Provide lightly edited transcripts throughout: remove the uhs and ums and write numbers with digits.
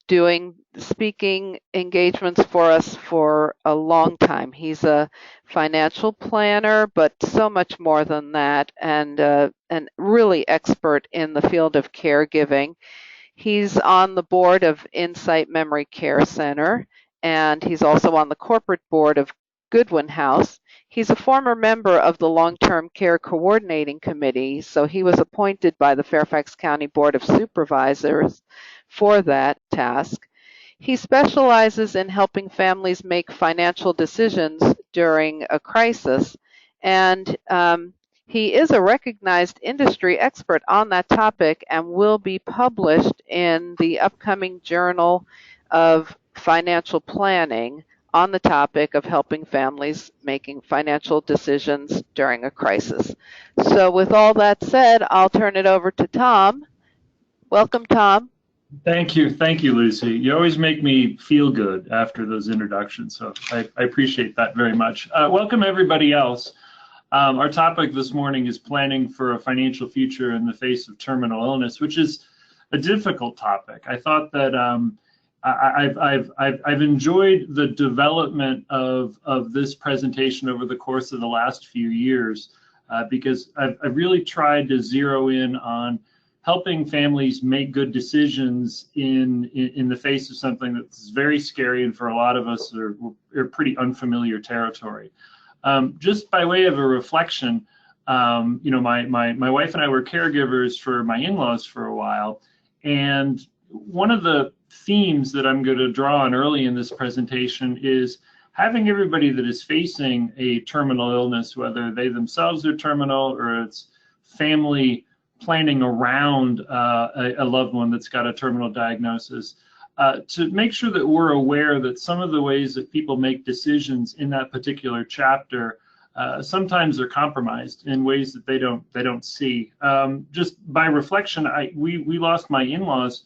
doing speaking engagements for us for a long time. He's a financial planner, but so much more than that, and really expert in the field of caregiving. He's on the board of Insight Memory Care Center, and he's also on the corporate board of Goodwin House. He's a former member of the Long-Term Care Coordinating Committee, so he was appointed by the Fairfax County Board of Supervisors for that task. He specializes in helping families make financial decisions during a crisis, and he is a recognized industry expert on that topic and will be published in the upcoming Journal of Financial Planning on the topic of helping families making financial decisions during a crisis. So with all that said, I'll turn it over to Tom. Welcome, Tom. Thank you, Lucy. You always make me feel good after those introductions, so I appreciate that very much. Welcome everybody else. Our topic this morning is planning for a financial future in the face of terminal illness, which is a difficult topic. I thought that I've enjoyed the development of this presentation over the course of the last few years because I've really tried to zero in on helping families make good decisions in the face of something that's very scary and for a lot of us are pretty unfamiliar territory. Just by way of a reflection, you know, my wife and I were caregivers for my in-laws for a while, and one of the themes that I'm going to draw on early in this presentation is having everybody that is facing a terminal illness, whether they themselves are terminal or it's family planning around a loved one that's got a terminal diagnosis, to make sure that we're aware that some of the ways that people make decisions in that particular chapter sometimes are compromised in ways that they don't see. Just by reflection, we lost my in-laws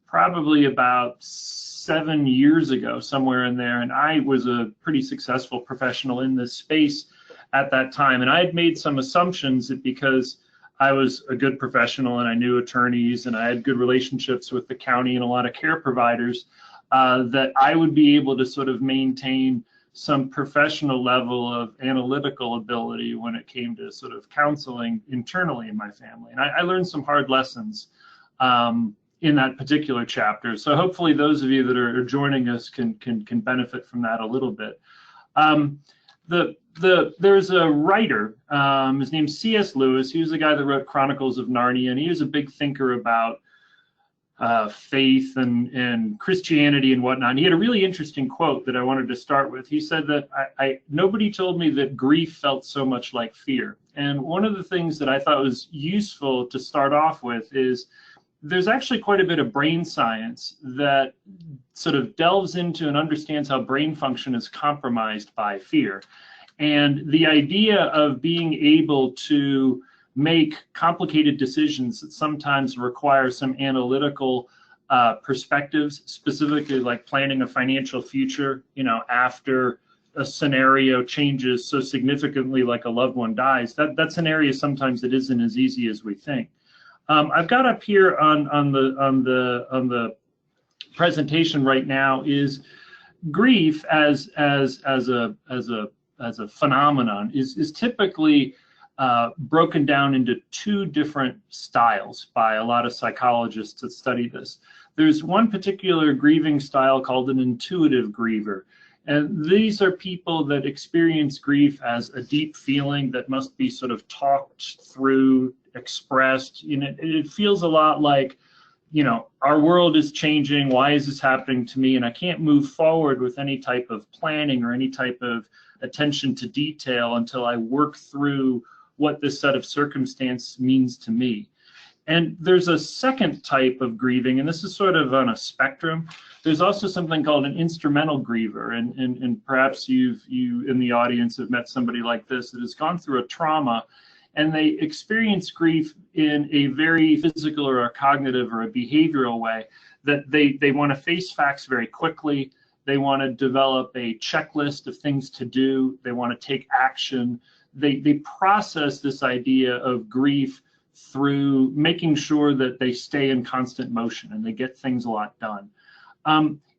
probably about 7 years ago, somewhere in there, and I was a pretty successful professional in this space at that time, and I had made some assumptions that because I was a good professional and I knew attorneys and I had good relationships with the county and a lot of care providers, that I would be able to sort of maintain some professional level of analytical ability when it came to sort of counseling internally in my family. And I learned some hard lessons in that particular chapter. So hopefully those of you that are joining us can benefit from that a little bit. There's a writer, his name's C.S. Lewis. He was the guy that wrote Chronicles of Narnia, and he was a big thinker about faith and Christianity and whatnot. And he had a really interesting quote that I wanted to start with. He said that nobody told me that grief felt so much like fear. And one of the things that I thought was useful to start off with is there's actually quite a bit of brain science that sort of delves into and understands how brain function is compromised by fear. And the idea of being able to make complicated decisions that sometimes require some analytical perspectives, specifically like planning a financial future, you know, after a scenario changes so significantly like a loved one dies, that's an area sometimes that isn't as easy as we think. I've got up here on the presentation right now is grief as a phenomenon is typically broken down into two different styles by a lot of psychologists that study this. There's one particular grieving style called an intuitive griever. And these are people that experience grief as a deep feeling that must be sort of talked through, expressed. You know, it feels a lot like, you know, our world is changing. Why is this happening to me? And I can't move forward with any type of planning or any type of attention to detail until I work through what this set of circumstance means to me. And there's a second type of grieving, and this is sort of on a spectrum. There's also something called an instrumental griever, and perhaps you in the audience have met somebody like this that has gone through a trauma, and they experience grief in a very physical or a cognitive or a behavioral way, that they want to face facts very quickly. They want to develop a checklist of things to do. They want to take action. They process this idea of grief through making sure that they stay in constant motion and they get things a lot done.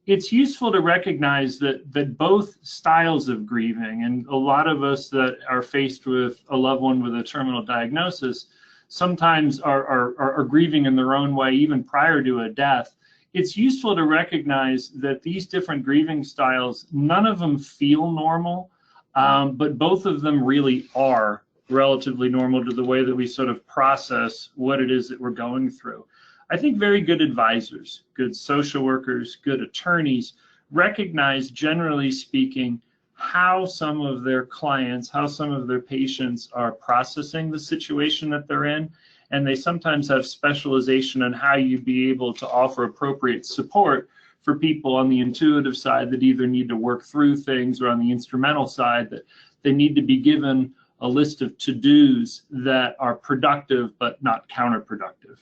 It's useful to recognize that both styles of grieving, and a lot of us that are faced with a loved one with a terminal diagnosis, sometimes are grieving in their own way, even prior to a death. It's useful to recognize that these different grieving styles, none of them feel normal, but both of them really are relatively normal to the way that we sort of process what it is that we're going through. I think very good advisors, good social workers, good attorneys recognize, generally speaking, how some of their clients, how some of their patients are processing the situation that they're in. And they sometimes have specialization on how you'd be able to offer appropriate support for people on the intuitive side that either need to work through things, or on the instrumental side that they need to be given a list of to-dos that are productive but not counterproductive.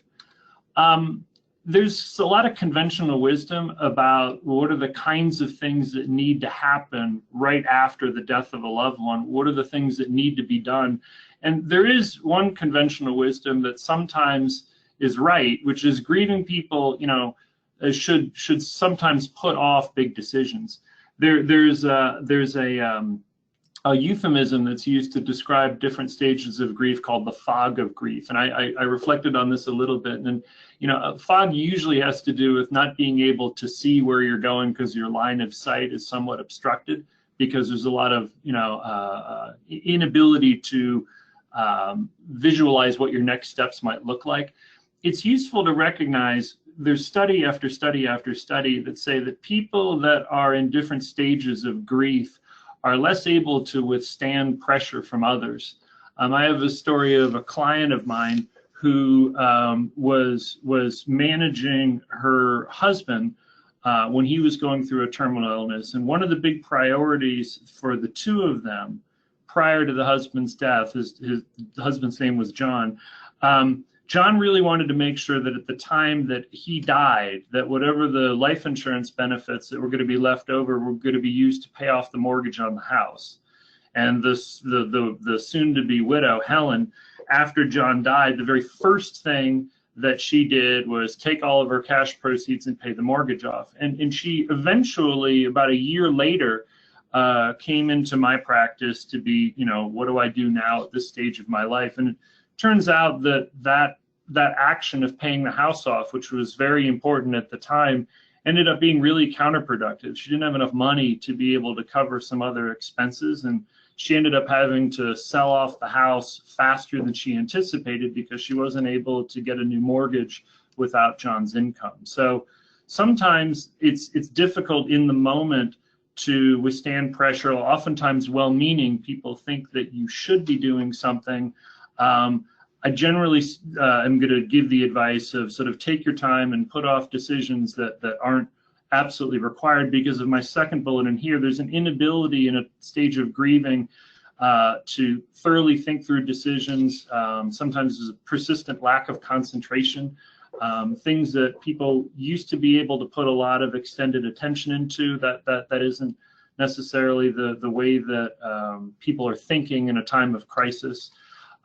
There's a lot of conventional wisdom about what are the kinds of things that need to happen right after the death of a loved one. What are the things that need to be done? And there is one conventional wisdom that sometimes is right, which is grieving people, should sometimes put off big decisions. There's a euphemism that's used to describe different stages of grief called the fog of grief. And I reflected on this a little bit. And, fog usually has to do with not being able to see where you're going because your line of sight is somewhat obstructed, because there's a lot of, inability to visualize what your next steps might look like. It's useful to recognize there's study after study after study that say that people that are in different stages of grief are less able to withstand pressure from others. I have a story of a client of mine who was managing her husband when he was going through a terminal illness. And one of the big priorities for the two of them prior to the husband's death, his husband's name was John. John really wanted to make sure that at the time that he died, that whatever the life insurance benefits that were going to be left over were going to be used to pay off the mortgage on the house. And the soon-to-be widow, Helen, after John died, the very first thing that she did was take all of her cash proceeds and pay the mortgage off. And she eventually, about a year later, came into my practice to be, what do I do now at this stage of my life? And it turns out that action of paying the house off, which was very important at the time, ended up being really counterproductive. She didn't have enough money to be able to cover some other expenses, and she ended up having to sell off the house faster than she anticipated because she wasn't able to get a new mortgage without John's income. So sometimes it's difficult in the moment to withstand pressure. Oftentimes well-meaning people think that you should be doing something. I generally am going to give the advice of sort of take your time and put off decisions that aren't absolutely required, because of my second bullet in here. There's an inability in a stage of grieving to thoroughly think through decisions. Sometimes there's a persistent lack of concentration. Things that people used to be able to put a lot of extended attention into, that isn't necessarily the way that people are thinking in a time of crisis.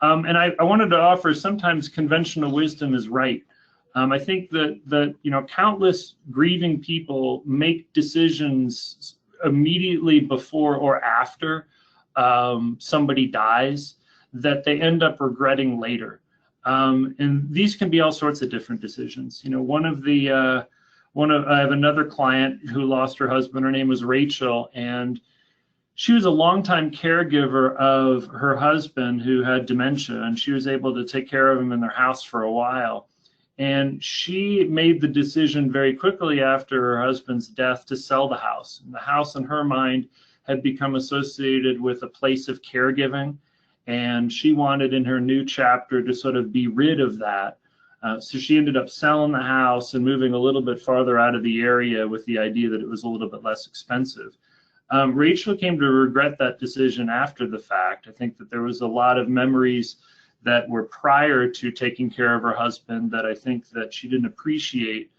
And I wanted to offer, sometimes conventional wisdom is right. I think that countless grieving people make decisions immediately before or after somebody dies that they end up regretting later. And these can be all sorts of different decisions. I have another client who lost her husband. Her name was Rachel, and she was a longtime caregiver of her husband who had dementia, and she was able to take care of him in their house for a while. And she made the decision very quickly after her husband's death to sell the house. And the house, in her mind, had become associated with a place of caregiving, and she wanted in her new chapter to sort of be rid of that. So she ended up selling the house and moving a little bit farther out of the area with the idea that it was a little bit less expensive. Rachel came to regret that decision after the fact. I think that there was a lot of memories that were prior to taking care of her husband that I think that she didn't appreciate,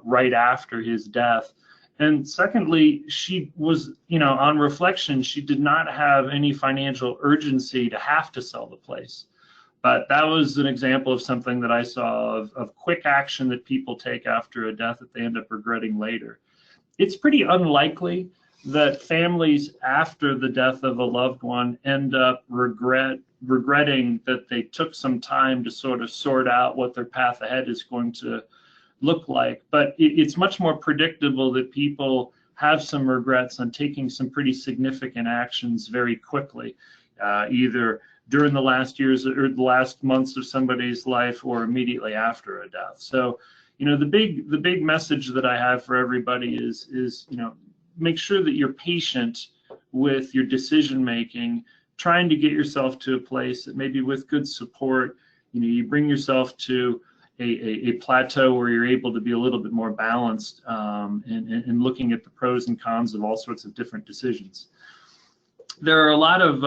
right after his death. And secondly, she was, on reflection, she did not have any financial urgency to have to sell the place. But that was an example of something that I saw of quick action that people take after a death that they end up regretting later. It's pretty unlikely that families after the death of a loved one end up regretting that they took some time to sort of sort out what their path ahead is going to look like. But it's much more predictable that people have some regrets on taking some pretty significant actions very quickly, either during the last years or the last months of somebody's life or immediately after a death. So, the big message that I have for everybody is make sure that you're patient with your decision making, trying to get yourself to a place that maybe with good support, you bring yourself to a plateau where you're able to be a little bit more balanced and looking at the pros and cons of all sorts of different decisions. There are a lot of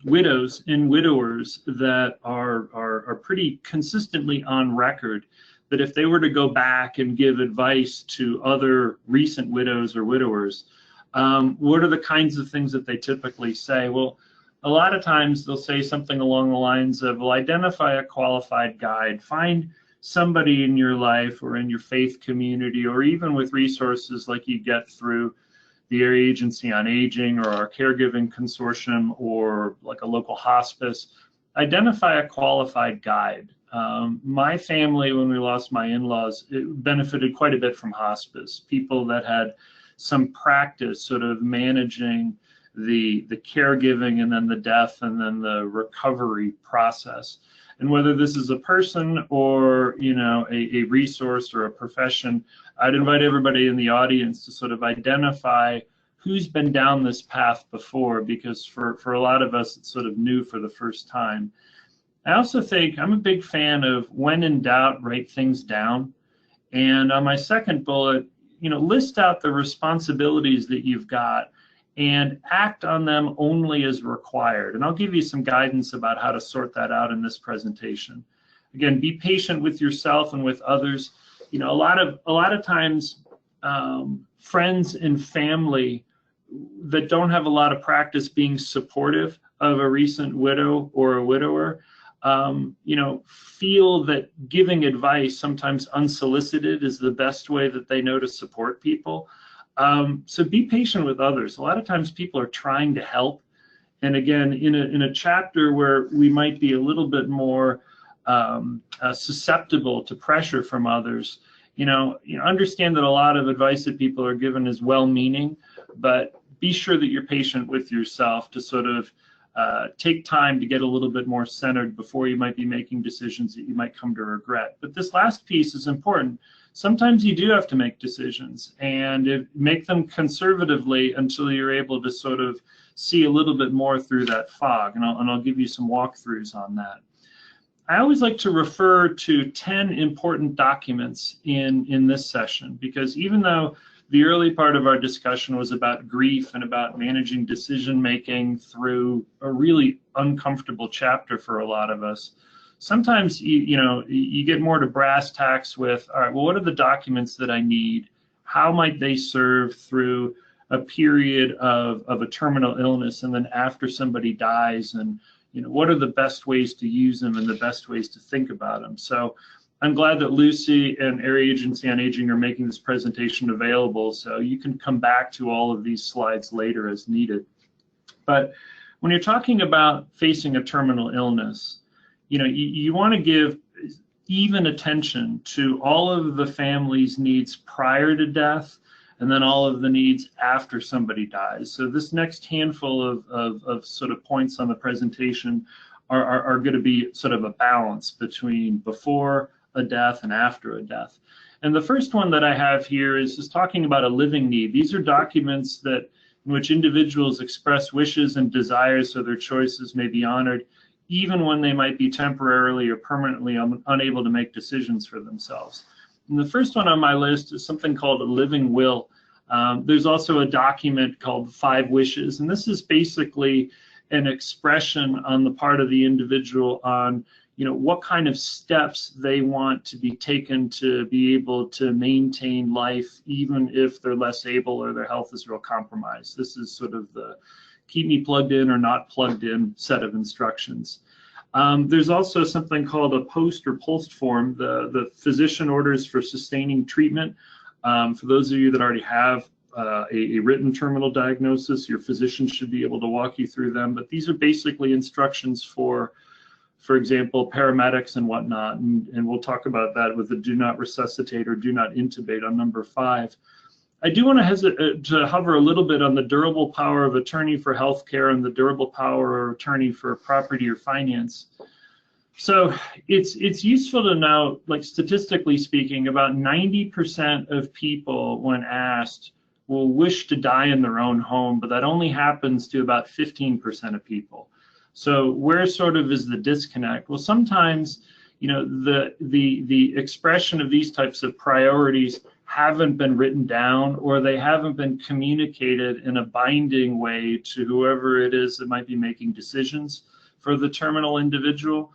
widows and widowers that are pretty consistently on record that if they were to go back and give advice to other recent widows or widowers, what are the kinds of things that they typically say? Well, a lot of times they'll say something along the lines of, well, identify a qualified guide, find somebody in your life or in your faith community, or even with resources like you get through the Area Agency on Aging or our caregiving consortium or like a local hospice, identify a qualified guide. My family, when we lost my in-laws, it benefited quite a bit from hospice. People that had some practice sort of managing the caregiving and then the death and then the recovery process. And whether this is a person or a resource or a profession, I'd invite everybody in the audience to sort of identify who's been down this path before, because for a lot of us, it's sort of new for the first time. I also think I'm a big fan of when in doubt, write things down. And on my second bullet, list out the responsibilities that you've got and act on them only as required. And I'll give you some guidance about how to sort that out in this presentation. Again, be patient with yourself and with others. A lot of times, friends and family that don't have a lot of practice being supportive of a recent widow or a widower, feel that giving advice, sometimes unsolicited, is the best way that they know to support people. So be patient with others. A lot of times people are trying to help. And again, in a chapter where we might be a little bit more susceptible to pressure from others, understand that a lot of advice that people are given is well-meaning, but be sure that you're patient with yourself to sort of take time to get a little bit more centered before you might be making decisions that you might come to regret. But this last piece is important. Sometimes you do have to make decisions and make them conservatively until you're able to sort of see a little bit more through that fog. And I'll give you some walkthroughs on that. I always like to refer to 10 important documents in this session, because even though the early part of our discussion was about grief and about managing decision making through a really uncomfortable chapter for a lot of us, sometimes you get more to brass tacks with, all right, well, what are the documents that I need? How might they serve through a period of a terminal illness and then after somebody dies? And what are the best ways to use them and the best ways to think about them? So I'm glad that Lucy and Area Agency on Aging are making this presentation available, so you can come back to all of these slides later as needed. But when you're talking about facing a terminal illness, you want to give even attention to all of the family's needs prior to death and then all of the needs after somebody dies. So this next handful of sort of points on the presentation are going to be sort of a balance between before a death and after a death. And the first one that I have here is just talking about a living need. These are documents in which individuals express wishes and desires so their choices may be honored, even when they might be temporarily or permanently unable to make decisions for themselves. And the first one on my list is something called a living will. There's also a document called 5 Wishes, and this is basically an expression on the part of the individual on what kind of steps they want to be taken to be able to maintain life, even if they're less able or their health is real compromised. This is sort of the keep me plugged in or not plugged in set of instructions. There's also something called a post or POLST form, the physician orders for sustaining treatment. For those of you that already have a written terminal diagnosis, your physician should be able to walk you through them. But these are basically instructions for example, paramedics and whatnot. And we'll talk about that with the do not resuscitate or do not intubate on number 5. I do want to hover a little bit on the durable power of attorney for healthcare and the durable power of attorney for property or finance. So it's useful to know, like statistically speaking, about 90% of people, when asked, will wish to die in their own home, but that only happens to about 15% of people. So where sort of is the disconnect? Well, sometimes, you know, the expression of these types of priorities haven't been written down, or they haven't been communicated in a binding way to whoever it is that might be making decisions for the terminal individual.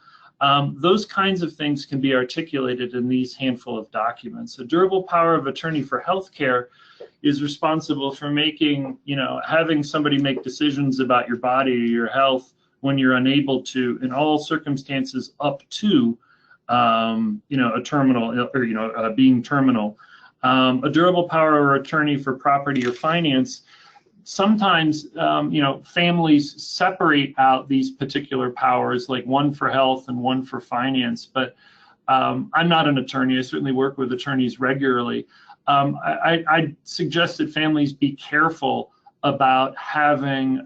Those kinds of things can be articulated in these handful of documents. A durable power of attorney for healthcare is responsible for making, you know, having somebody make decisions about your body or your health when you're unable to, in all circumstances up to, you know, a terminal, or, you know, being terminal. A durable power of attorney for property or finance, sometimes, you know, families separate out these particular powers, like one for health and one for finance. But I'm not an attorney. I certainly work with attorneys regularly. I suggest that families be careful about having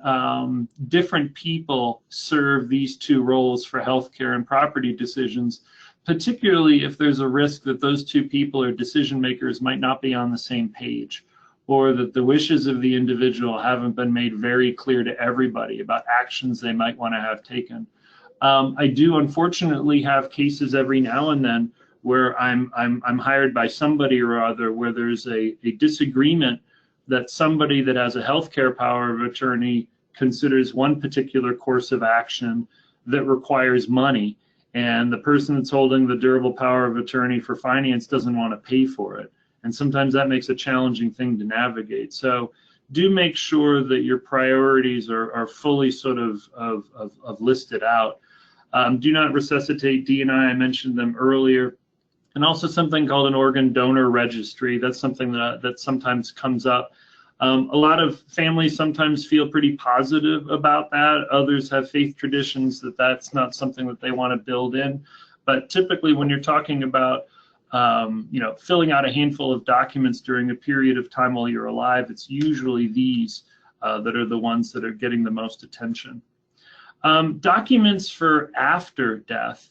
different people serve these two roles for healthcare and property decisions, particularly if there's a risk that those two people or decision makers might not be on the same page, or that the wishes of the individual haven't been made very clear to everybody about actions they might want to have taken. I do unfortunately have cases every now and then where I'm hired by somebody or other where there's a disagreement that somebody that has a healthcare power of attorney considers one particular course of action that requires money, and the person that's holding the durable power of attorney for finance doesn't want to pay for it. And sometimes that makes a challenging thing to navigate. So do make sure that your priorities are fully sort of listed out. Do not resuscitate D&I mentioned them earlier. And also something called an organ donor registry. That's something that sometimes comes up. A lot of families sometimes feel pretty positive about that. Others have faith traditions that that's not something that they want to build in. But typically when you're talking about you know, filling out a handful of documents during a period of time while you're alive, it's usually these that are the ones that are getting the most attention. Documents for after death.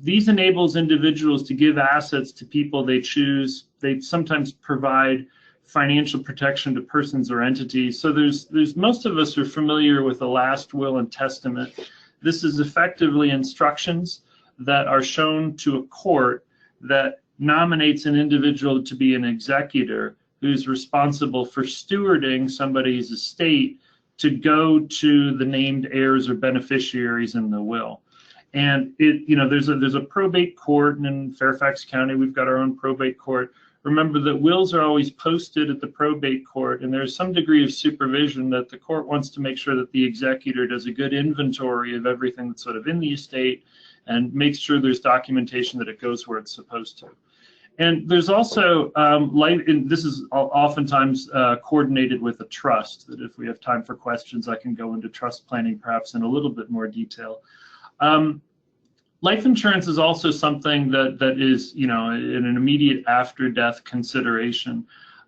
These enables individuals to give assets to people they choose. They sometimes provide financial protection to persons or entities. So there's most of us are familiar with the last will and testament. This is effectively instructions that are shown to a court that nominates an individual to be an executor who's responsible for stewarding somebody's estate to go to the named heirs or beneficiaries in the will. And it, you know, there's a probate court, and in Fairfax County we've got our own probate court. Remember that wills are always posted at the probate court, and there's some degree of supervision that the court wants to make sure that the executor does a good inventory of everything that's sort of in the estate and makes sure there's documentation that it goes where it's supposed to. And there's also, this is oftentimes coordinated with a trust, that if we have time for questions, I can go into trust planning perhaps in a little bit more detail. Life insurance is also something that is, you know, an immediate after death consideration.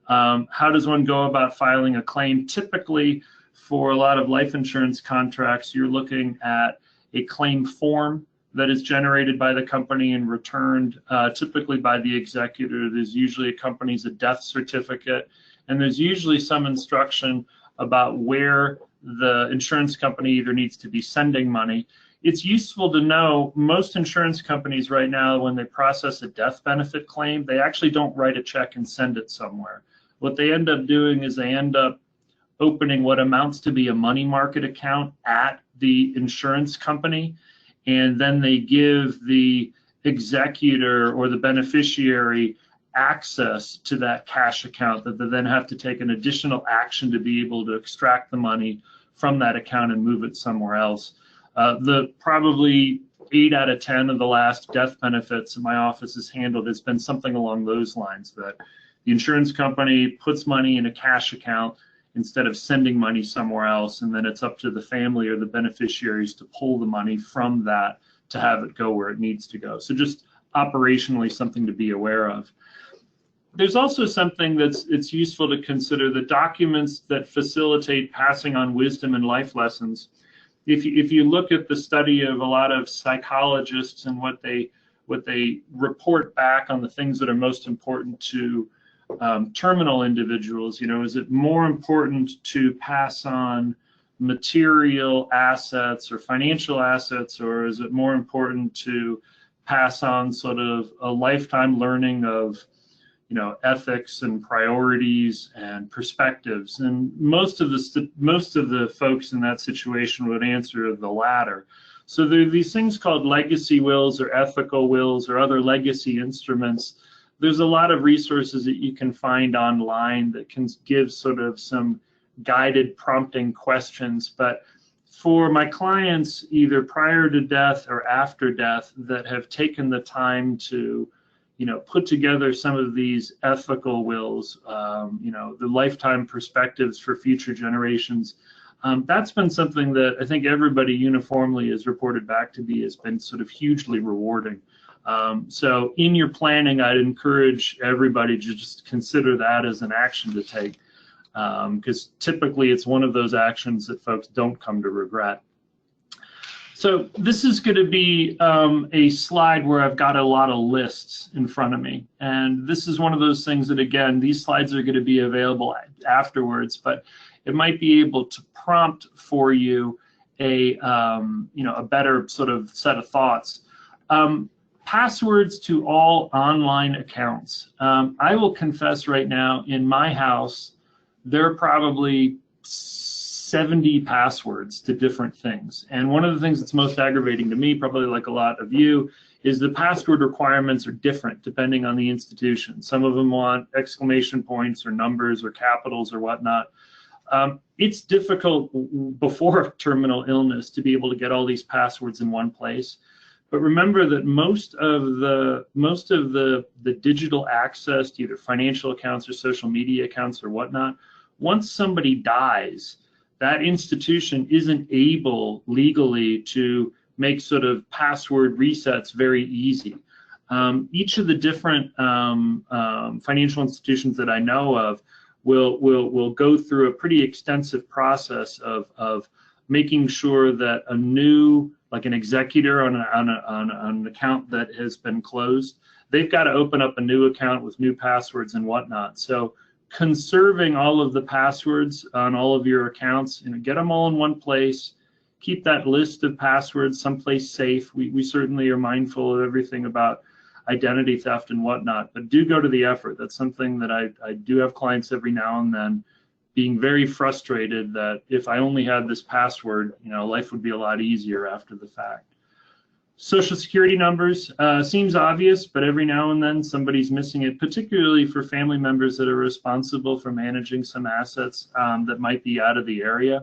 How does one go about filing a claim? Typically, for a lot of life insurance contracts, you're looking at a claim form that is generated by the company and returned typically by the executor. There's usually accompanies a death certificate, and there's usually some instruction about where the insurance company either needs to be sending money. It's useful to know most insurance companies right now, when they process a death benefit claim, they actually don't write a check and send it somewhere. What they end up doing is they end up opening what amounts to be a money market account at the insurance company, and then they give the executor or the beneficiary access to that cash account, that they then have to take an additional action to be able to extract the money from that account and move it somewhere else. The probably 8 out of 10 of the last death benefits my office has handled has been something along those lines, that the insurance company puts money in a cash account instead of sending money somewhere else, and then it's up to the family or the beneficiaries to pull the money from that to have it go where it needs to go. So just operationally something to be aware of. There's also something it's useful to consider: the documents that facilitate passing on wisdom and life lessons. If you look at the study of a lot of psychologists and what they report back on the things that are most important to terminal individuals, is it more important to pass on material assets or financial assets, or is it more important to pass on sort of a lifetime learning of ethics and priorities and perspectives? And most of the folks in that situation would answer the latter. So there are these things called legacy wills or ethical wills or other legacy instruments. There's a lot of resources that you can find online that can give sort of some guided prompting questions. But for my clients, either prior to death or after death, that have taken the time to put together some of these ethical wills, the lifetime perspectives for future generations, that's been something that I think everybody uniformly has reported back to me has been sort of hugely rewarding. So in your planning, I'd encourage everybody to just consider that as an action to take, because typically it's one of those actions that folks don't come to regret. So this is going to be a slide where I've got a lot of lists in front of me. And this is one of those things that, again, these slides are going to be available afterwards, but it might be able to prompt for you a better sort of set of thoughts. Passwords to all online accounts. I will confess right now, in my house, there are probably 70 passwords to different things. And one of the things that's most aggravating to me, probably like a lot of you, is the password requirements are different depending on the institution. Some of them want exclamation points or numbers or capitals or whatnot. It's difficult before terminal illness to be able to get all these passwords in one place. But remember that most of the digital access to either financial accounts or social media accounts or whatnot, once somebody dies, that institution isn't able legally to make sort of password resets very easy. Each of the different financial institutions that I know of will go through a pretty extensive process of making sure that a new, like an executor on an account that has been closed, they've got to open up a new account with new passwords and whatnot. So conserving all of the passwords on all of your accounts, get them all in one place, keep that list of passwords someplace safe. We certainly are mindful of everything about identity theft and whatnot, but do go to the effort. That's something that I do have clients every now and then being very frustrated that if I only had this password, life would be a lot easier after the fact. Social security numbers seems obvious, but every now and then somebody's missing it, particularly for family members that are responsible for managing some assets that might be out of the area.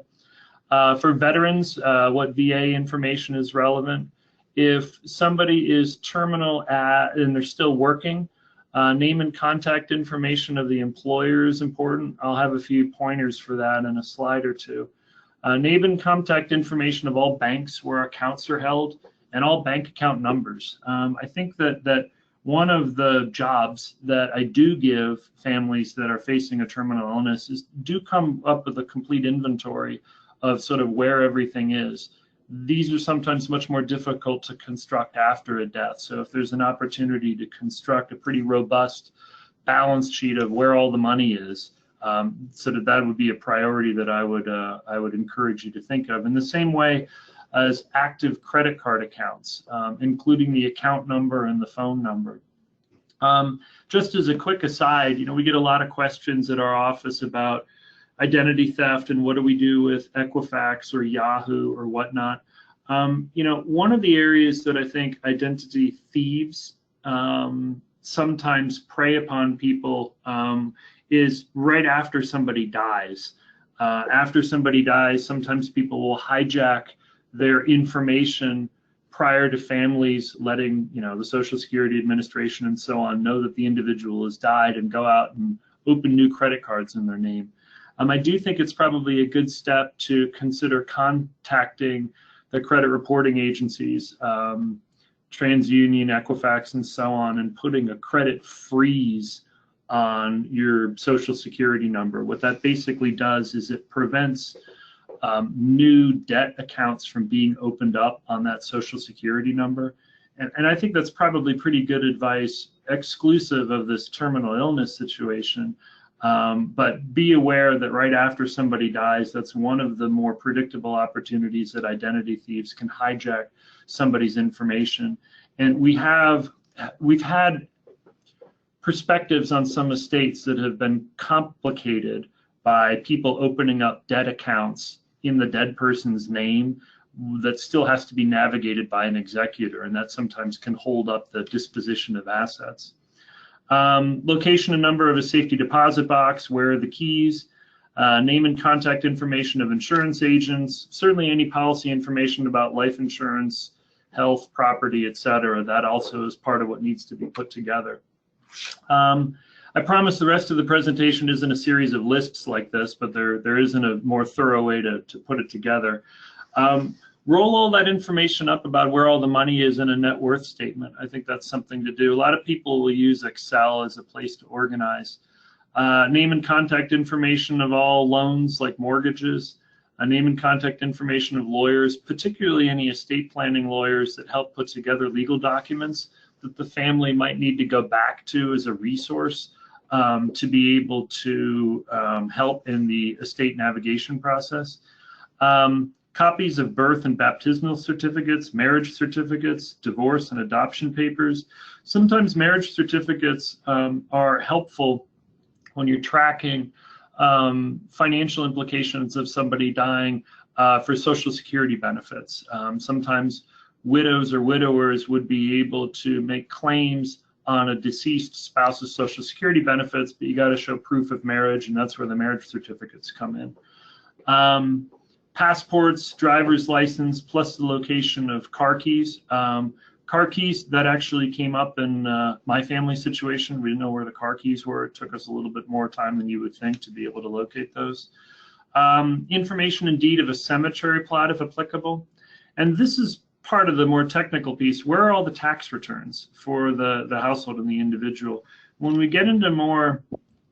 For veterans, what VA information is relevant. If somebody is terminal and they're still working, name and contact information of the employer is important. I'll have a few pointers for that in a slide or two. Name and contact information of all banks where accounts are held, and all bank account numbers. I think that one of the jobs that I do give families that are facing a terminal illness is do come up with a complete inventory of sort of where everything is. These are sometimes much more difficult to construct after a death. So if there's an opportunity to construct a pretty robust balance sheet of where all the money is, so that would be a priority that I would encourage you to think of. In the same way as active credit card accounts, including the account number and the phone number. Just as a quick aside, we get a lot of questions at our office about identity theft and what do we do with Equifax or Yahoo or whatnot. One of the areas that I think identity thieves sometimes prey upon people is right after somebody dies. After somebody dies, sometimes people will hijack their information prior to families letting, the Social Security Administration and so on know that the individual has died, and go out and open new credit cards in their name. I do think it's probably a good step to consider contacting the credit reporting agencies, TransUnion, Equifax, and so on, and putting a credit freeze on your Social Security number. What that basically does is it prevents new debt accounts from being opened up on that Social Security number. And I think that's probably pretty good advice, exclusive of this terminal illness situation. But be aware that right after somebody dies, that's one of the more predictable opportunities that identity thieves can hijack somebody's information. And we've had perspectives on some estates that have been complicated by people opening up debt accounts in the dead person's name that still has to be navigated by an executor, and that sometimes can hold up the disposition of assets. Location and number of a safety deposit box, where are the keys, name and contact information of insurance agents, certainly any policy information about life insurance, health, property, etc. That also is part of what needs to be put together. I promise the rest of the presentation isn't a series of lists like this, but there isn't a more thorough way to put it together. Roll all that information up about where all the money is in a net worth statement. I think that's something to do. A lot of people will use Excel as a place to organize. Name and contact information of all loans, like mortgages. Name and contact information of lawyers, particularly any estate planning lawyers that help put together legal documents that the family might need to go back to as a resource to be able to help in the estate navigation process. Copies of birth and baptismal certificates, marriage certificates, divorce and adoption papers. Sometimes marriage certificates are helpful when you're tracking financial implications of somebody dying for Social Security benefits. Sometimes widows or widowers would be able to make claims on a deceased spouse's Social Security benefits, but you got to show proof of marriage, and that's where the marriage certificates come in. Passports, driver's license, plus the location of car keys. Car keys, that actually came up in my family situation. We didn't know where the car keys were. It took us a little bit more time than you would think to be able to locate those. Information indeed of a cemetery plot if applicable. And this is part of the more technical piece. Where are all the tax returns for the household and the individual? When we get into more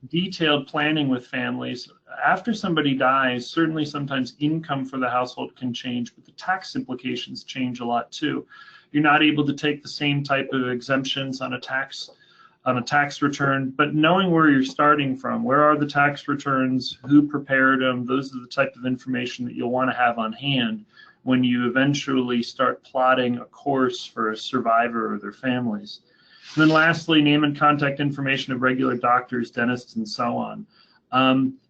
detailed planning with families, after somebody dies, certainly sometimes income for the household can change, but the tax implications change a lot too. You're not able to take the same type of exemptions on a tax return, but knowing where you're starting from, where are the tax returns, who prepared them, those are the type of information that you'll want to have on hand when you eventually start plotting a course for a survivor or their families. And then lastly, name and contact information of regular doctors, dentists, and so on.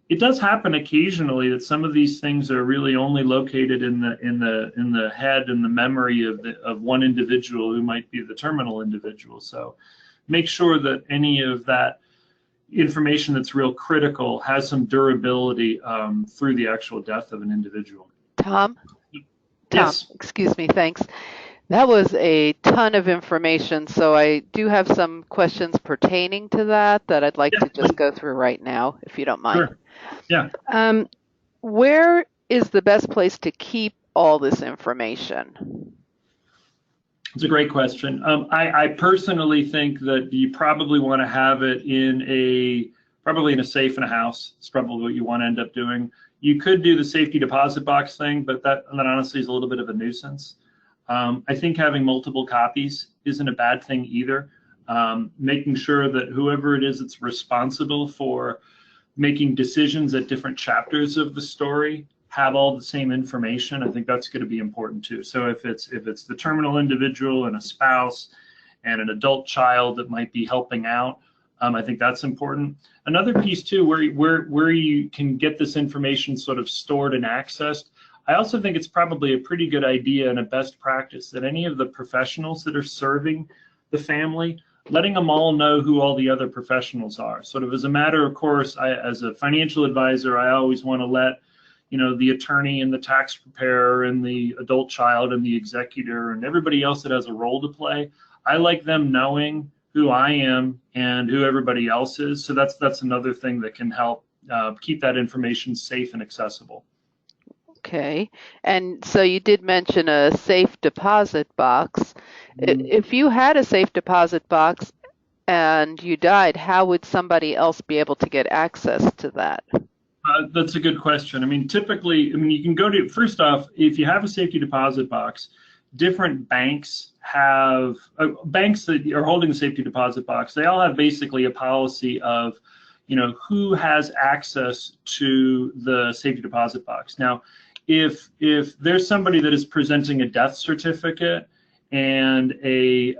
It does happen occasionally that some of these things are really only located in the head and the memory of one individual who might be the terminal individual. So make sure that any of that information that's real critical has some durability through the actual death of an individual. Tom? Yes. Excuse me, thanks. That was a ton of information, so I do have some questions pertaining to that I'd like to just go through right now, if you don't mind. Sure. Yeah. Where is the best place to keep all this information? It's a great question. I personally think that you probably want to have it in a safe in a house. It's probably what you want to end up doing. You could do the safety deposit box thing, but that honestly is a little bit of a nuisance. I think having multiple copies isn't a bad thing either. Making sure that whoever it is that's responsible for making decisions at different chapters of the story have all the same information, I think that's going to be important too. So if it's the terminal individual and a spouse and an adult child that might be helping out, I think that's important. Another piece too, where you can get this information sort of stored and accessed, I also think it's probably a pretty good idea and a best practice that any of the professionals that are serving the family, letting them all know who all the other professionals are. Sort of as a matter of course, as a financial advisor, I always want to let the attorney and the tax preparer and the adult child and the executor and everybody else that has a role to play. I like them knowing who I am and who everybody else is. So that's another thing that can help keep that information safe and accessible. Okay. And so you did mention a safe deposit box. If you had a safe deposit box and you died, how would somebody else be able to get access to that? That's a good question. I mean, typically, you can go to, first off, if you have a safety deposit box, different banks have, banks that are holding a safety deposit box, they all have basically a policy of, who has access to the safety deposit box. Now, if there's somebody that is presenting a death certificate and a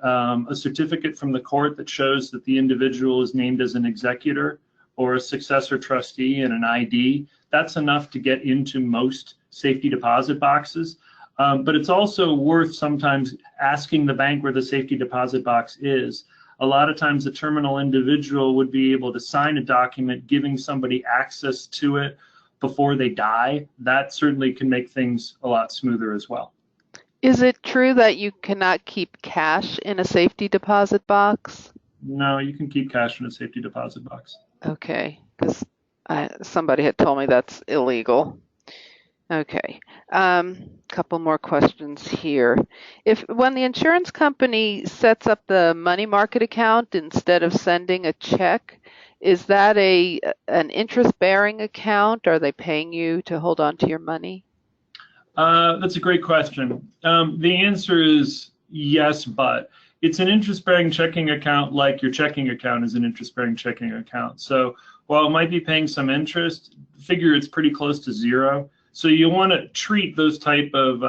certificate from the court that shows that the individual is named as an executor or a successor trustee and an ID, that's enough to get into most safety deposit boxes. But it's also worth sometimes asking the bank where the safety deposit box is. A lot of times the terminal individual would be able to sign a document giving somebody access to it before they die. That certainly can make things a lot smoother as well. Is it true that you cannot keep cash in a safety deposit box? No, you can keep cash in a safety deposit box. Okay, because somebody had told me that's illegal. Okay, couple more questions here. When the insurance company sets up the money market account instead of sending a check, is that an interest-bearing account? Are they paying you to hold on to your money? That's a great question. The answer is yes, but it's an interest-bearing checking account like your checking account is an interest-bearing checking account. So while it might be paying some interest, figure it's pretty close to zero. So you want to treat those type of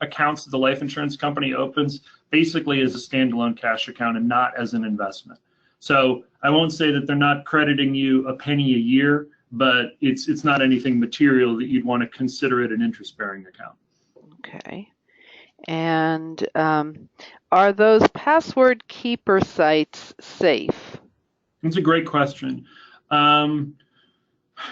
accounts that the life insurance company opens basically as a standalone cash account and not as an investment. So I won't say that they're not crediting you a penny a year, but it's not anything material that you'd want to consider it an interest-bearing account. Okay. And are those password keeper sites safe? That's a great question.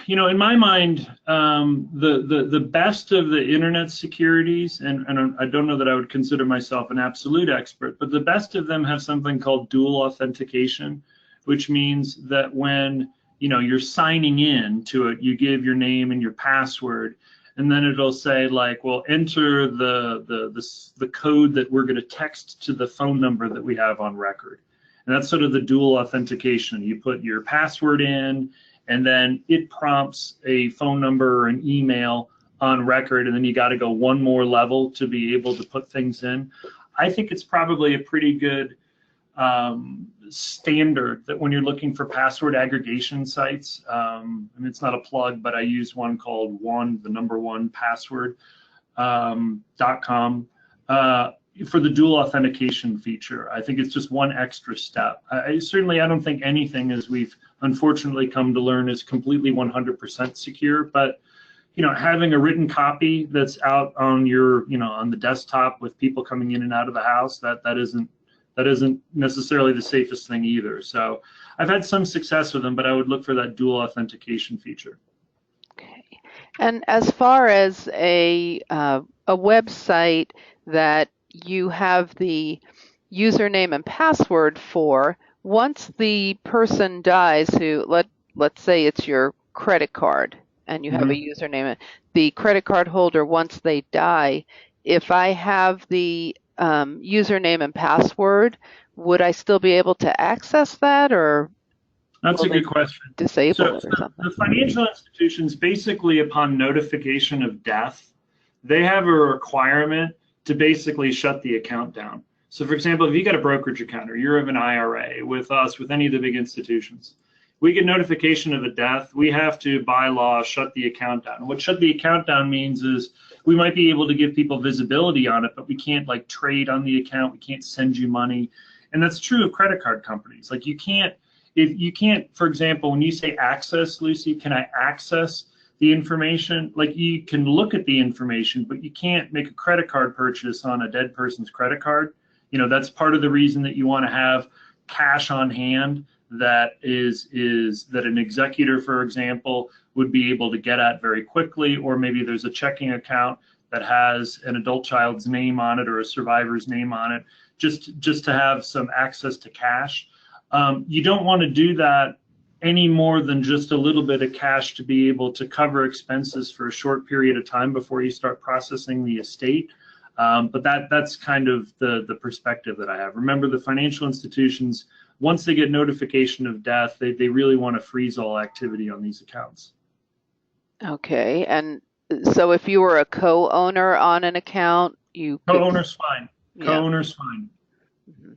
In my mind, the best of the internet securities, and I don't know that I would consider myself an absolute expert, but the best of them have something called dual authentication, which means that when you're signing in to it, you give your name and your password, and then it'll say like, well, enter the code that we're going to text to the phone number that we have on record. And that's sort of the dual authentication. You put your password in, and then it prompts a phone number or an email on record, and then you got to go one more level to be able to put things in. I think it's probably a pretty good standard that when you're looking for password aggregation sites, and it's not a plug, but I use one called password.com for the dual authentication feature. I think it's just one extra step. I don't think anything, as we've unfortunately come to learn, is completely 100% secure, but having a written copy that's out on your, on the desktop with people coming in and out of the house, that isn't necessarily the safest thing either. So I've had some success with them, but I would look for that dual authentication feature. Okay. And as far as a website that you have the username and password for, once the person dies, let's say it's your credit card and you have a username, the credit card holder, once they die, if I have the username and password, would I still be able to access that, or that's a good question. Disable it or something? The financial institutions, basically upon notification of death, they have a requirement to basically shut the account down. So for example, if you got a brokerage account or you're of an IRA with us, with any of the big institutions, we get notification of a death, we have to, by law, shut the account down. What shut the account down means is we might be able to give people visibility on it, but we can't like trade on the account, we can't send you money. And that's true of credit card companies. Like you can't, for example, when you say access, Lucy, can I access the information? Like you can look at the information, but you can't make a credit card purchase on a dead person's credit card. That's part of the reason that you want to have cash on hand that that an executor, for example, would be able to get at very quickly, or maybe there's a checking account that has an adult child's name on it or a survivor's name on it, just to have some access to cash. You don't want to do that any more than just a little bit of cash to be able to cover expenses for a short period of time before you start processing the estate. But that's kind of the perspective that I have. Remember, the financial institutions, once they get notification of death, they really want to freeze all activity on these accounts. Okay, and so if you were a co-owner on an account, you could. Co-owner's fine. Yeah. Co-owner's fine. Mhm.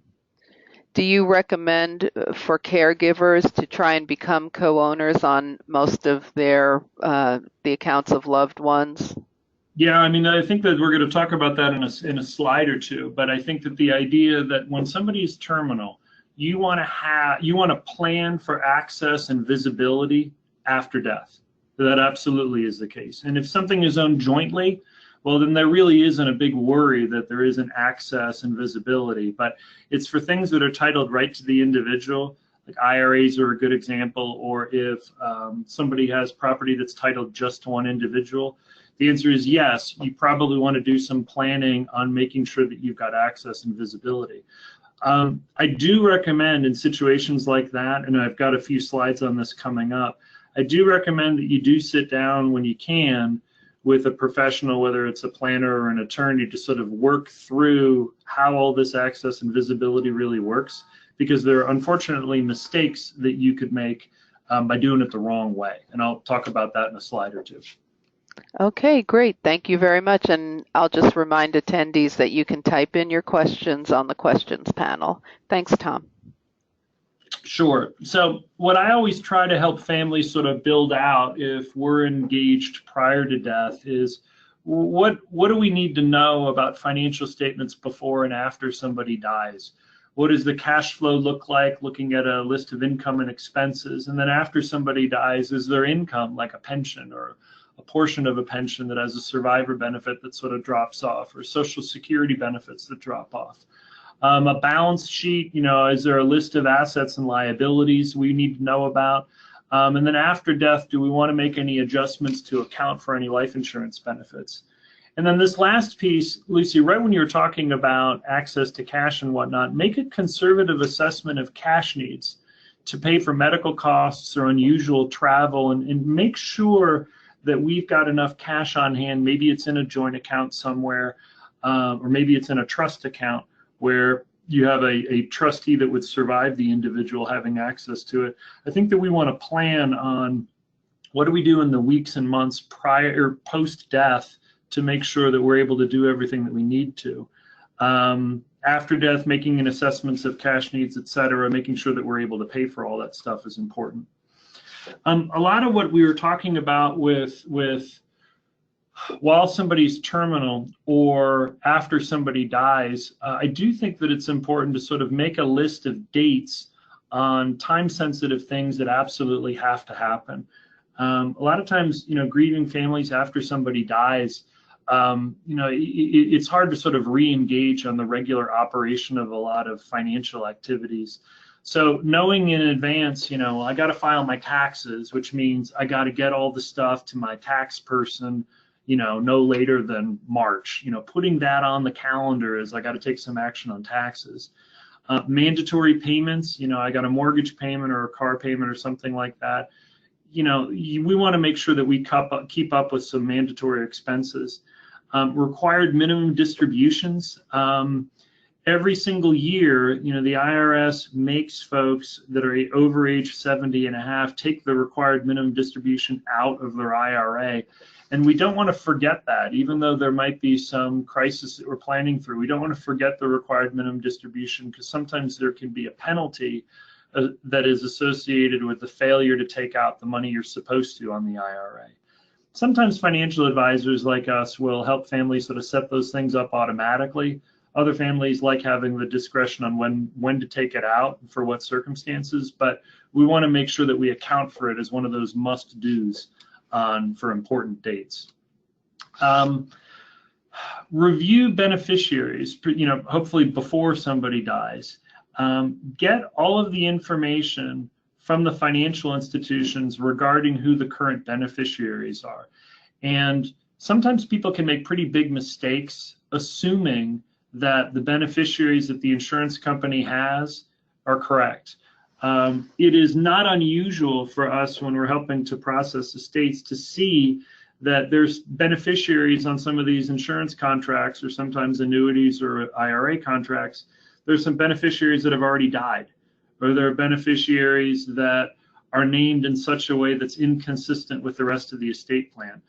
Do you recommend for caregivers to try and become co-owners on most of their the accounts of loved ones? Yeah, I mean, I think that we're going to talk about that in a slide or two, but I think that the idea that when somebody is terminal, you want to plan for access and visibility after death. That absolutely is the case. And if something is owned jointly, well, then there really isn't a big worry that there isn't access and visibility. But it's for things that are titled right to the individual, like IRAs are a good example, or if somebody has property that's titled just to one individual. The answer is yes, you probably want to do some planning on making sure that you've got access and visibility. I do recommend in situations like that, and I've got a few slides on this coming up, I do recommend that you do sit down when you can with a professional, whether it's a planner or an attorney, to sort of work through how all this access and visibility really works, because there are unfortunately mistakes that you could make by doing it the wrong way. And I'll talk about that in a slide or two. Okay, great. Thank you very much. And I'll just remind attendees that you can type in your questions on the questions panel. Thanks, Tom. Sure. So what I always try to help families sort of build out if we're engaged prior to death is what do we need to know about financial statements before and after somebody dies? What does the cash flow look like, looking at a list of income and expenses? And then after somebody dies, is there income, like a pension or a portion of a pension that has a survivor benefit that sort of drops off, or Social Security benefits that drop off? A balance sheet, is there a list of assets and liabilities we need to know about? And then after death, do we want to make any adjustments to account for any life insurance benefits? And then this last piece, Lucy, right when you were talking about access to cash and whatnot, make a conservative assessment of cash needs to pay for medical costs or unusual travel, and make sure that we've got enough cash on hand. Maybe it's in a joint account somewhere, or maybe it's in a trust account where you have a trustee that would survive the individual having access to it. I think that we want to plan on what do we do in the weeks and months prior or post-death to make sure that we're able to do everything that we need to. After death, making an assessments of cash needs, et cetera, making sure that we're able to pay for all that stuff is important. A lot of what we were talking about with while somebody's terminal or after somebody dies, I do think that it's important to sort of make a list of dates on time-sensitive things that absolutely have to happen. A lot of times, grieving families after somebody dies, it's hard to sort of re-engage on the regular operation of a lot of financial activities. So knowing in advance, I got to file my taxes, which means I got to get all the stuff to my tax person, no later than March. Putting that on the calendar is I got to take some action on taxes. Mandatory payments, I got a mortgage payment or a car payment or something like that. We want to make sure that we keep up with some mandatory expenses. Required minimum distributions. Every single year, the IRS makes folks that are over age 70 and a half take the required minimum distribution out of their IRA. And we don't want to forget that, even though there might be some crisis that we're planning through. We don't want to forget the required minimum distribution, because sometimes there can be a penalty that is associated with the failure to take out the money you're supposed to on the IRA. Sometimes financial advisors like us will help families sort of set those things up automatically. Other families like having the discretion on when to take it out and for what circumstances, but we want to make sure that we account for it as one of those must-dos for important dates. Review beneficiaries, hopefully before somebody dies. get all of the information from the financial institutions regarding who the current beneficiaries are. And sometimes people can make pretty big mistakes assuming that the beneficiaries that the insurance company has are correct. It is not unusual for us when we're helping to process estates to see that there's beneficiaries on some of these insurance contracts, or sometimes annuities or IRA contracts. There's some beneficiaries that have already died, or there are beneficiaries that are named in such a way that's inconsistent with the rest of the estate plan.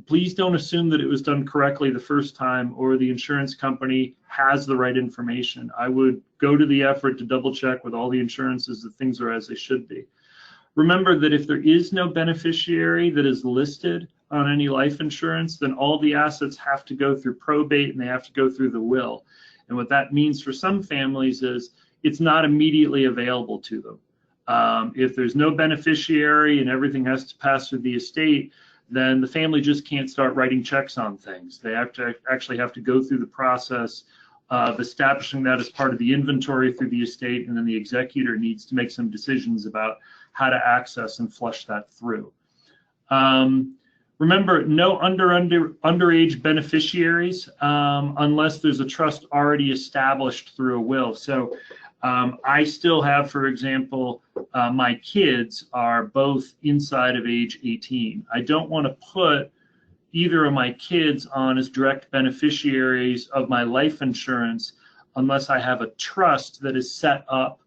Please don't assume that it was done correctly the first time or the insurance company has the right information. I would go to the effort to double check with all the insurances that things are as they should be. Remember that if there is no beneficiary that is listed on any life insurance, then all the assets have to go through probate and they have to go through the will. And what that means for some families is it's not immediately available to them. If there's no beneficiary and everything has to pass through the estate, then the family just can't start writing checks on things. They actually have to go through the process of establishing that as part of the inventory through the estate, and then the executor needs to make some decisions about how to access and flush that through. Remember, no underage beneficiaries unless there's a trust already established through a will. So I still have, for example, my kids are both inside of age 18. I don't want to put either of my kids on as direct beneficiaries of my life insurance unless I have a trust that is set up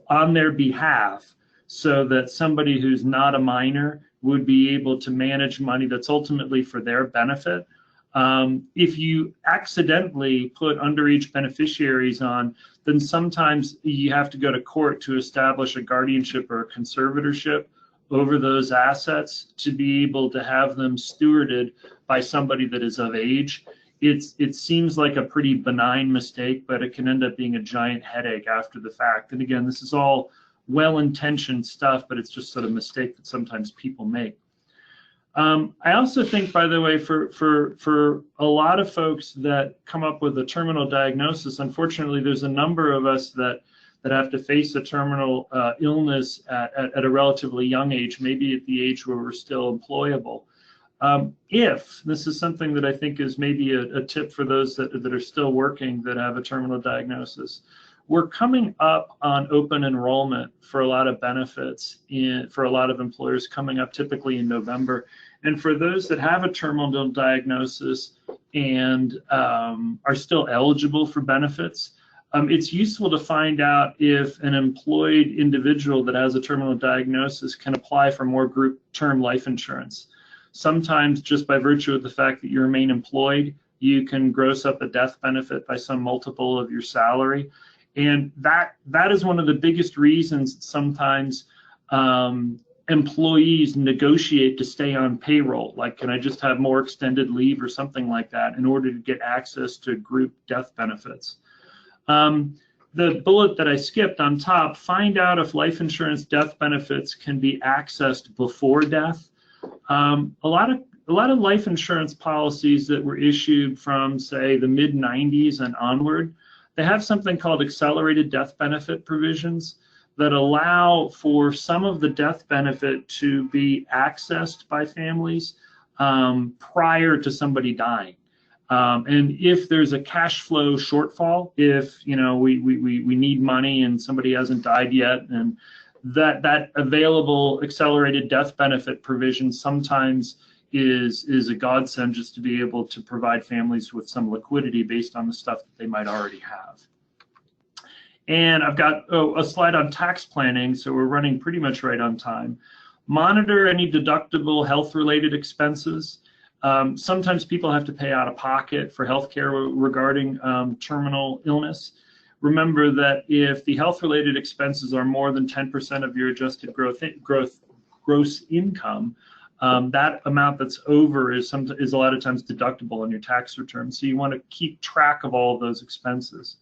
on their behalf so that somebody who's not a minor would be able to manage money that's ultimately for their benefit. If you accidentally put underage beneficiaries on, then sometimes you have to go to court to establish a guardianship or a conservatorship over those assets to be able to have them stewarded by somebody that is of age. It seems like a pretty benign mistake, but it can end up being a giant headache after the fact. And again, this is all well-intentioned stuff, but it's just sort of a mistake that sometimes people make. I also think, by the way, for a lot of folks that come up with a terminal diagnosis, unfortunately, there's a number of us that have to face a terminal illness at a relatively young age, maybe at the age where we're still employable. If this is something that I think is maybe a tip for those that are still working that have a terminal diagnosis, we're coming up on open enrollment for a lot of benefits for a lot of employers coming up typically in November. And for those that have a terminal diagnosis and are still eligible for benefits, it's useful to find out if an employed individual that has a terminal diagnosis can apply for more group term life insurance. Sometimes just by virtue of the fact that you remain employed, you can gross up a death benefit by some multiple of your salary. And that is one of the biggest reasons sometimes employees negotiate to stay on payroll. Like, can I just have more extended leave or something like that in order to get access to group death benefits? The bullet that I skipped on top, find out if life insurance death benefits can be accessed before death. A lot of life insurance policies that were issued from, say, the mid-90s and onward, they have something called accelerated death benefit provisions that allow for some of the death benefit to be accessed by families prior to somebody dying. And if there's a cash flow shortfall, if we need money and somebody hasn't died yet, and that available accelerated death benefit provision sometimes is a godsend just to be able to provide families with some liquidity based on the stuff that they might already have. And I've got a slide on tax planning, so we're running pretty much right on time. Monitor any deductible health-related expenses. Sometimes people have to pay out of pocket for healthcare regarding terminal illness. Remember that if the health-related expenses are more than 10% of your adjusted gross income, that amount that's over is a lot of times deductible on your tax return. So you want to keep track of all of those expenses.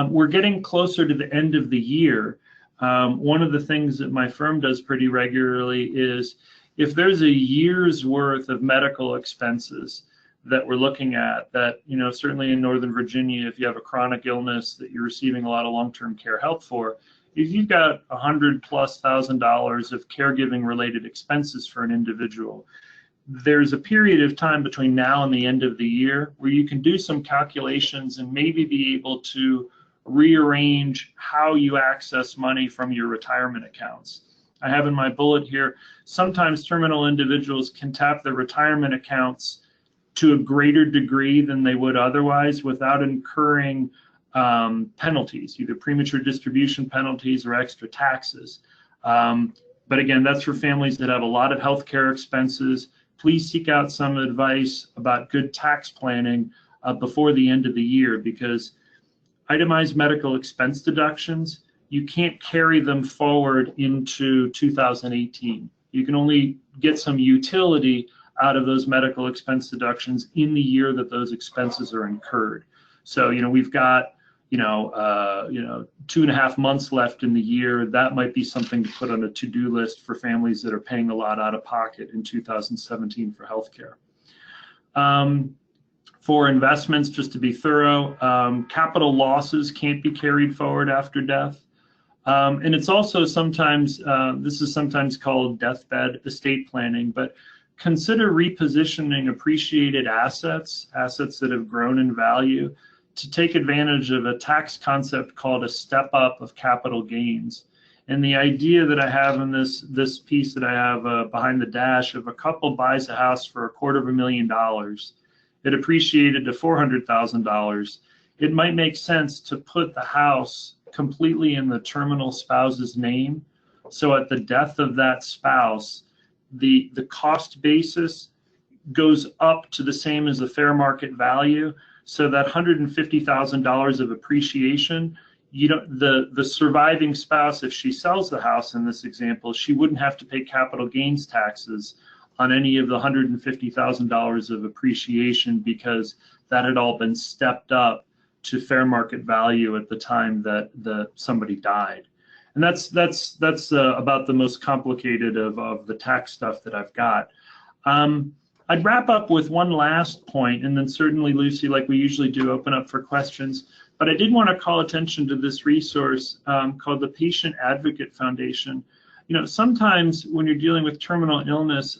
We're getting closer to the end of the year. One of the things that my firm does pretty regularly is if there's a year's worth of medical expenses that we're looking at that, certainly in Northern Virginia, if you have a chronic illness that you're receiving a lot of long-term care help for, if you've got $100,000+ of caregiving related expenses for an individual, there's a period of time between now and the end of the year where you can do some calculations and maybe be able to rearrange how you access money from your retirement accounts. I have in my bullet here, sometimes terminal individuals can tap their retirement accounts to a greater degree than they would otherwise without incurring penalties, either premature distribution penalties or extra taxes. But again, that's for families that have a lot of healthcare expenses. Please seek out some advice about good tax planning before the end of the year, because itemized medical expense deductions, you can't carry them forward into 2018. You can only get some utility out of those medical expense deductions in the year that those expenses are incurred. So, we've got, 2.5 months left in the year. That might be something to put on a to-do list for families that are paying a lot out of pocket in 2017 for healthcare. For investments, just to be thorough, capital losses can't be carried forward after death. And it's also sometimes, this is sometimes called deathbed estate planning, but consider repositioning appreciated assets that have grown in value, to take advantage of a tax concept called a step up of capital gains. And the idea that I have in this piece that I have behind the dash, if a couple buys a house for $250,000, it appreciated to $400,000, it might make sense to put the house completely in the terminal spouse's name. So at the death of that spouse, the cost basis goes up to the same as the fair market value. So that $150,000 of appreciation, the surviving spouse, if she sells the house in this example, she wouldn't have to pay capital gains taxes on any of the $150,000 of appreciation, because that had all been stepped up to fair market value at the time that somebody died. And that's about the most complicated of the tax stuff that I've got. I'd wrap up with one last point, and then certainly, Lucy, like we usually do, open up for questions. But I did want to call attention to this resource called the Patient Advocate Foundation. Sometimes when you're dealing with terminal illness,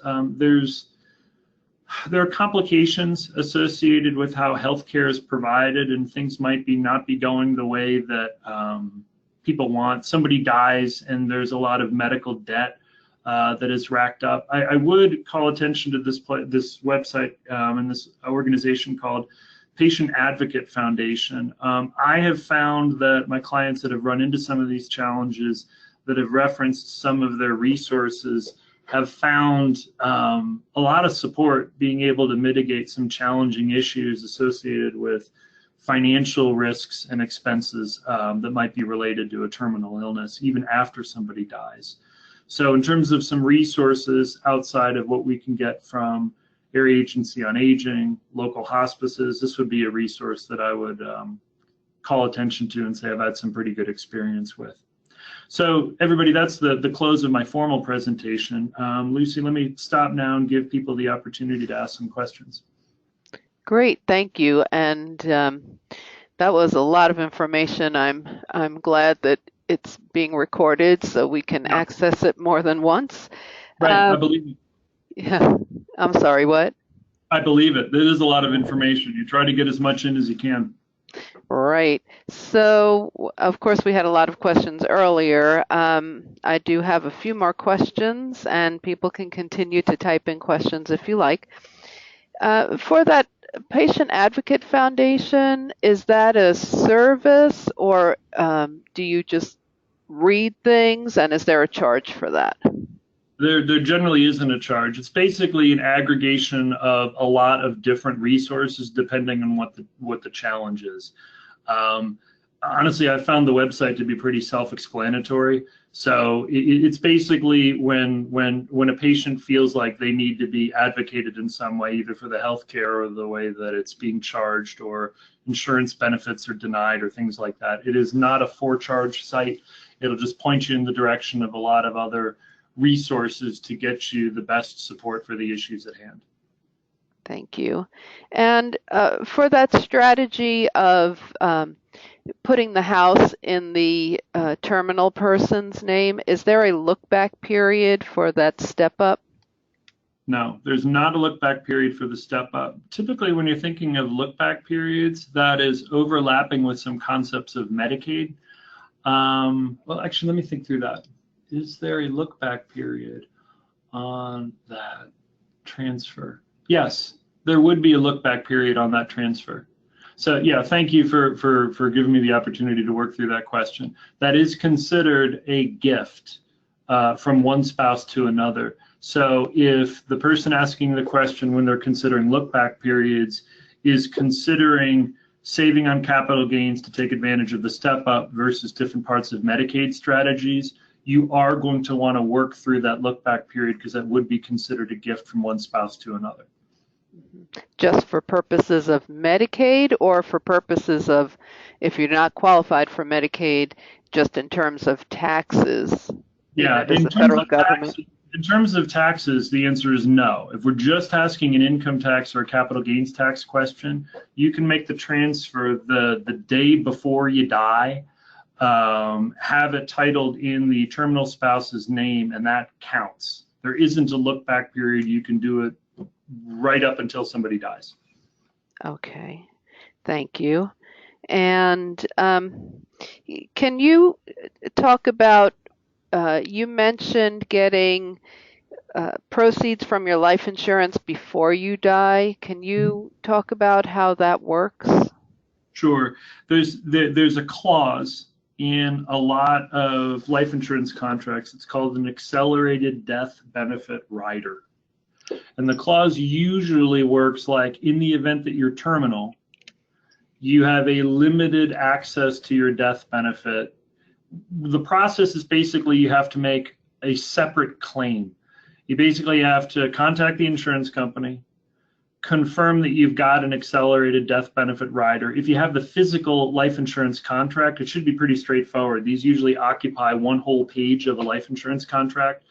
there are complications associated with how healthcare is provided, and things might not be going the way that people want. Somebody dies, and there's a lot of medical debt that is racked up. I would call attention to this website and this organization called Patient Advocate Foundation. I have found that my clients that have run into some of these challenges, that have referenced some of their resources, have found a lot of support being able to mitigate some challenging issues associated with financial risks and expenses that might be related to a terminal illness, even after somebody dies. So in terms of some resources outside of what we can get from Area Agency on Aging, local hospices, this would be a resource that I would call attention to and say I've had some pretty good experience with. So everybody, that's the close of my formal presentation. Lucy, let me stop now and give people the opportunity to ask some questions. Great, thank you. And that was a lot of information. I'm glad that it's being recorded so we can access it more than once. Right, I believe it. Yeah, I'm sorry, what? I believe it. It is a lot of information. You try to get as much in as you can. Right. So, of course, we had a lot of questions earlier. I do have a few more questions, and people can continue to type in questions if you like. For that Patient Advocate Foundation, is that a service, or do you just read things, and is there a charge for that? There generally isn't a charge. It's basically an aggregation of a lot of different resources depending on what the challenge is. Honestly, I found the website to be pretty self-explanatory. So it's basically when a patient feels like they need to be advocated in some way, either for the healthcare or the way that it's being charged, or insurance benefits are denied, or things like that. It is not a for-charge site. It'll just point you in the direction of a lot of other resources to get you the best support for the issues at hand. Thank you. And for that strategy of putting the house in the terminal person's name, is there a look-back period for that step-up? No, there's not a look-back period for the step-up. Typically, when you're thinking of look-back periods, that is overlapping with some concepts of Medicaid. Well, actually, let me think through that. Is there a look-back period on that transfer? Yes, there would be a look-back period on that transfer. So yeah, thank you for giving me the opportunity to work through that question. That is considered a gift from one spouse to another. So if the person asking the question when they're considering look-back periods is considering saving on capital gains to take advantage of the step-up versus different parts of Medicaid strategies, you are going to want to work through that look-back period because that would be considered a gift from one spouse to another. Just for purposes of Medicaid, or for purposes of, if you're not qualified for Medicaid, just in terms of taxes? Yeah, does the federal government? In terms of taxes, the answer is no. If we're just asking an income tax or a capital gains tax question, you can make the transfer the day before you die, have it titled in the terminal spouse's name, and that counts. There isn't a look-back period. You can do it right up until somebody dies. Okay, thank you. And can you talk about, you mentioned getting proceeds from your life insurance before you die. Can you talk about how that works? Sure. There's a clause in a lot of life insurance contracts. It's called an accelerated death benefit rider. And the clause usually works like, in the event that you're terminal, you have a limited access to your death benefit. The process is basically you have to make a separate claim. You basically have to contact the insurance company, confirm that you've got an accelerated death benefit rider. If you have the physical life insurance contract, it should be pretty straightforward. These usually occupy one whole page of a life insurance contract.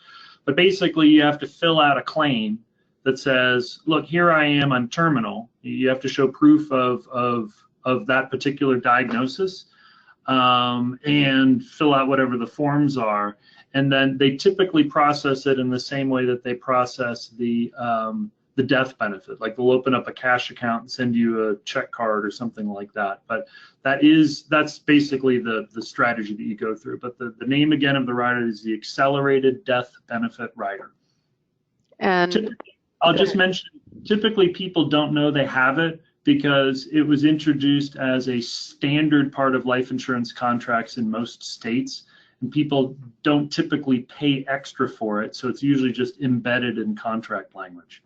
But basically, you have to fill out a claim that says, look, here I am, I'm terminal. You have to show proof of that particular diagnosis, and fill out whatever the forms are. And then they typically process it in the same way that they process the death benefit. Like they'll open up a cash account and send you a check card or something like that. But that's basically the strategy that you go through. But the name again of the rider is the accelerated death benefit rider. And I'll just mention, typically people don't know they have it because it was introduced as a standard part of life insurance contracts in most states, and people don't typically pay extra for it, so it's usually just embedded in contract language.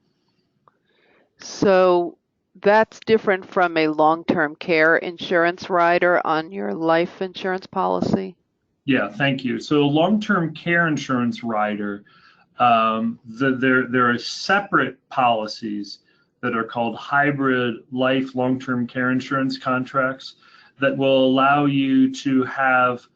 So that's different from a long-term care insurance rider on your life insurance policy? Yeah, thank you. So a long-term care insurance rider, there are separate policies that are called hybrid life long-term care insurance contracts that will allow you to have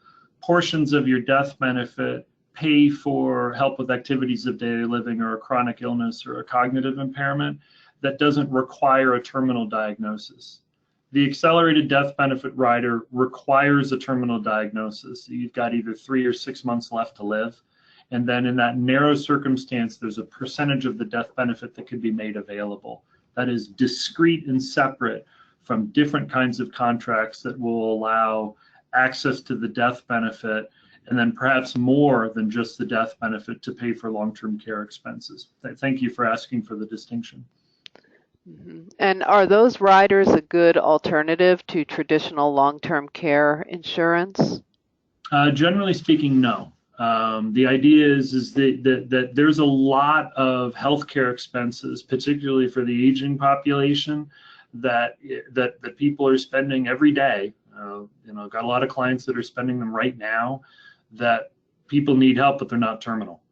portions of your death benefit pay for help with activities of daily living or a chronic illness or a cognitive impairment that doesn't require a terminal diagnosis. The accelerated death benefit rider requires a terminal diagnosis. You've got either 3 or 6 months left to live. And then in that narrow circumstance, there's a percentage of the death benefit that could be made available. That is discrete and separate from different kinds of contracts that will allow access to the death benefit, and then perhaps more than just the death benefit to pay for long-term care expenses. Thank you for asking for the distinction. Mm-hmm. And are those riders a good alternative to traditional long-term care insurance? Generally speaking, no. The idea is that there's a lot of healthcare expenses, particularly for the aging population, that people are spending every day. Got a lot of clients that are spending them right now, that people need help, but they're not terminal.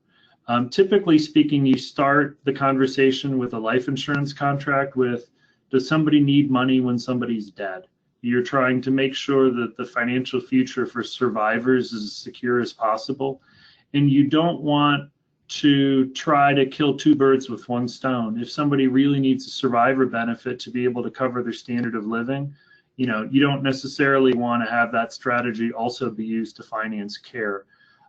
Typically speaking, you start the conversation with a life insurance contract with, does somebody need money when somebody's dead? You're trying to make sure that the financial future for survivors is as secure as possible. And you don't want to try to kill two birds with one stone. If somebody really needs a survivor benefit to be able to cover their standard of living, you don't necessarily want to have that strategy also be used to finance care.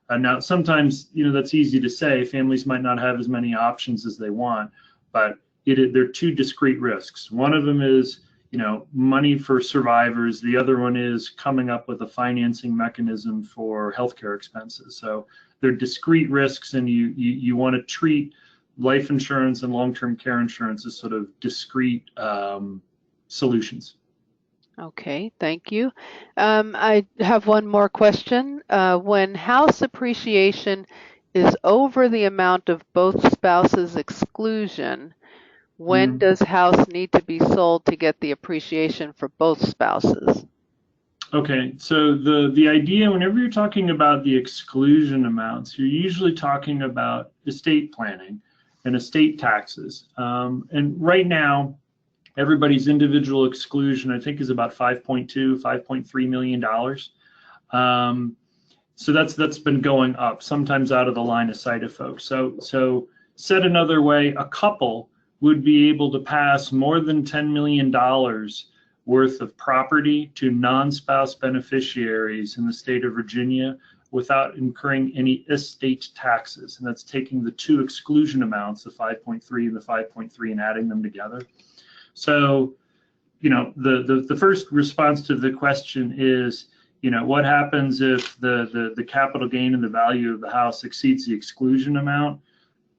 Now, sometimes, that's easy to say. Families might not have as many options as they want, but they're two discrete risks. One of them is, money for survivors. The other one is coming up with a financing mechanism for healthcare expenses. So they're discrete risks, and you want to treat life insurance and long-term care insurance as sort of discrete solutions. Okay, thank you. I have one more question. When house appreciation is over the amount of both spouses' exclusion, when Mm. does house need to be sold to get the appreciation for both spouses? Okay, so the idea, whenever you're talking about the exclusion amounts, you're usually talking about estate planning and estate taxes. And right now, everybody's individual exclusion, I think, is about 5.2, $5.3 million. So that's been going up, sometimes out of the line of sight of folks. So said another way, a couple would be able to pass more than $10 million worth of property to non-spouse beneficiaries in the state of Virginia without incurring any estate taxes. And that's taking the two exclusion amounts, the 5.3 and the 5.3, and adding them together. So, the first response to the question is, what happens if the capital gain and the value of the house exceeds the exclusion amount?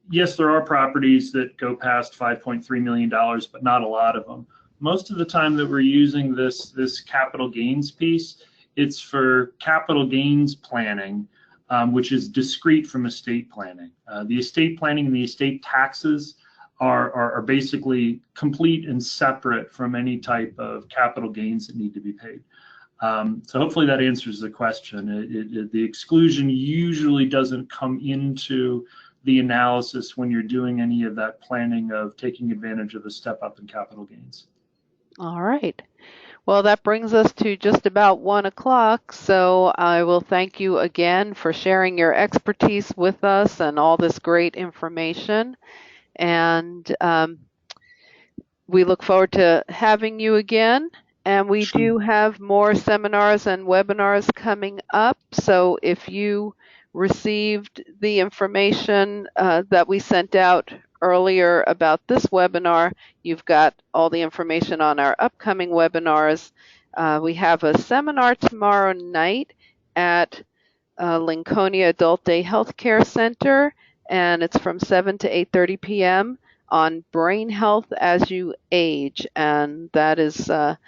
Yes, there are properties that go past $5.3 million, but not a lot of them. Most of the time that we're using this capital gains piece, it's for capital gains planning, which is discrete from estate planning. The estate planning and the estate taxes are basically complete and separate from any type of capital gains that need to be paid. So hopefully that answers the question. The exclusion usually doesn't come into the analysis when you're doing any of that planning of taking advantage of the step up in capital gains. All right. Well, that brings us to just about 1 o'clock. So I will thank you again for sharing your expertise with us and all this great information. And we look forward to having you again. And we Sure. do have more seminars and webinars coming up. So if you received the information that we sent out earlier about this webinar, you've got all the information on our upcoming webinars. We have a seminar tomorrow night at Lincolnia Adult Day Healthcare Center, and it's from 7 to 8:30 p.m. on brain health as you age, and that is a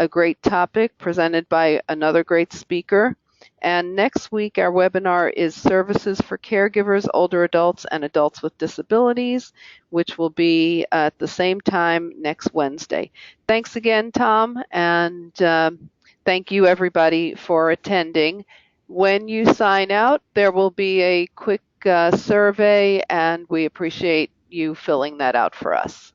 great topic presented by another great speaker. And next week, our webinar is Services for Caregivers, Older Adults, and Adults with Disabilities, which will be at the same time next Wednesday. Thanks again, Tom, and thank you, everybody, for attending. When you sign out, there will be a quick survey, and we appreciate you filling that out for us.